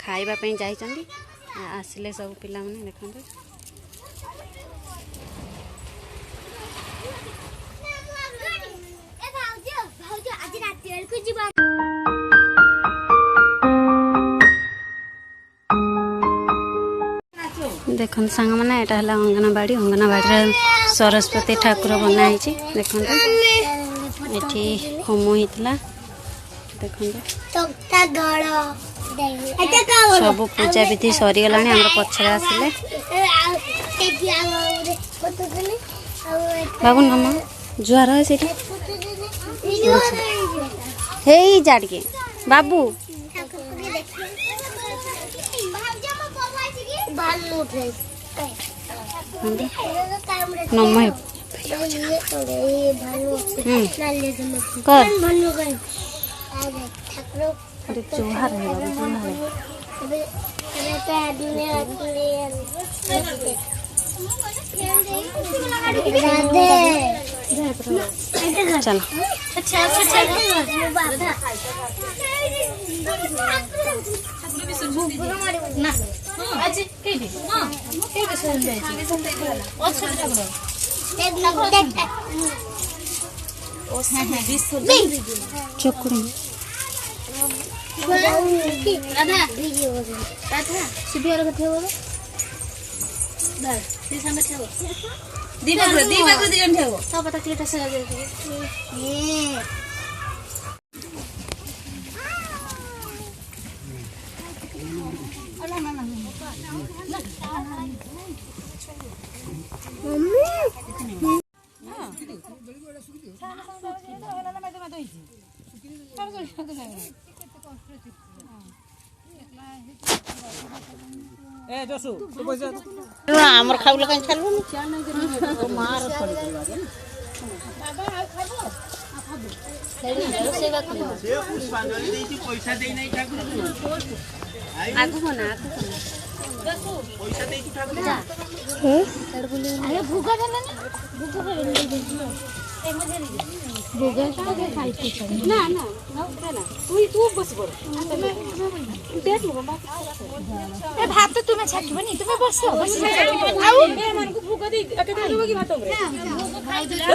खाइबा पई जाइचंदी आसिले सब पिला माने देखंतु देखन सांग माने एटा हला अंगनवाड़ी सरस्वती ठाकुर बनाई देखो एठी होम होइतला देखो सब पूजा विधि सरी गलानी हम पछरे आसिले बाबू नम जुआर है सेठी हे जाड़के बाबू नम कर जोहार है चलो चुकड़ी राधा राधा सुबियार कथे हो दाल ती संग ठेव दीपक दिजन ठेव सब पता क्लियर से लगे ये अला ना मम्मी आमर खाऊ लगा छालू मार पड़ी पैसा दे नहीं ठाकुर आगु कोना पैसा दे ठाकुर अरे भूगा देना भूगा भूगा खाइते ना ना ना तू बस बर देख लो ए भात तो तुम्हें छाकिबो नी तुम्हें बस बस आउ ए मन को भूगा दे अके देबो की भात हमरे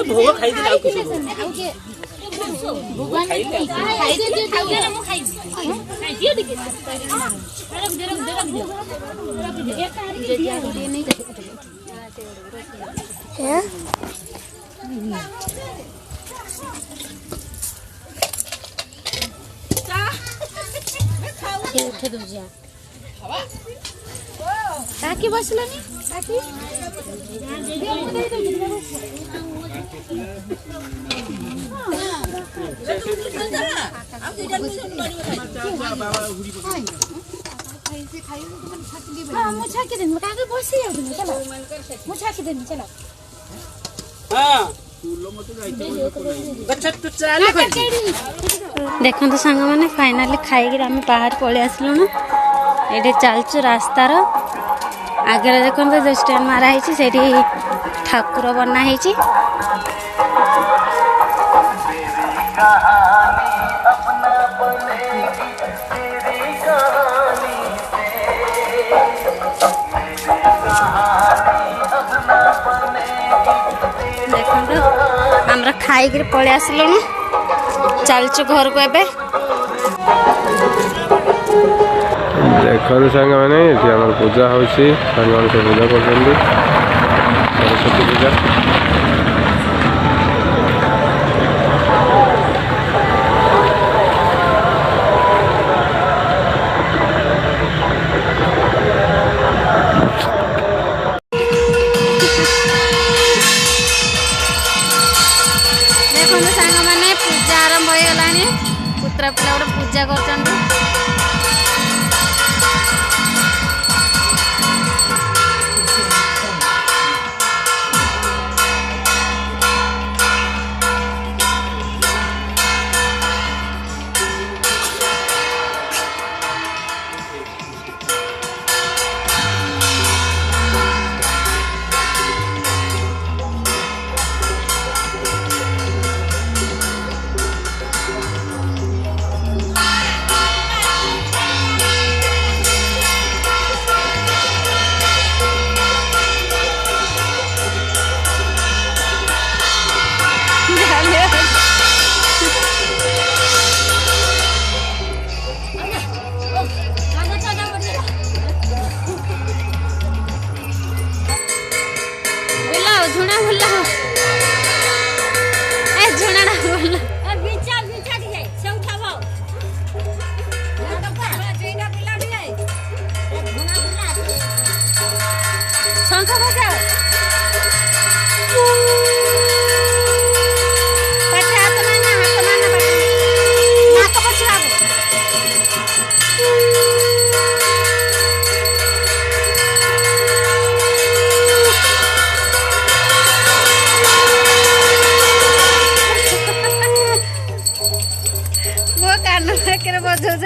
भूगा खाइ दे आउ के भूगा खाइ दे खाइ दे मु खाइ दियो देखि दे नहीं है उठे दूजिया काकी बसलनी काकी देखो तो सांग मैंने फाइनाली खाई आम बाहर पलि आसलु ना ये चलचु रास्तार आगे देखो जो स्टैंड माराई से ठाकुर बनाई देखो हमरा खाई पलि आसलु ना चलचु घर को एबे देखो सांग मैंने ये पूजा हो पूजा कर सरस्वती पूजा देखो सांग मैंने पूजा आरंभ हो गला पुत्रा पिला गोटे पूजा कर बोला ए झुणाना बोला ए बिचा बिचा दिए से उठाओ जेना पिला दिए घुना घुना शंख बजाओ पाटे हाथ मारना पाटे नाक बचाओ वो कान में करे बजाओ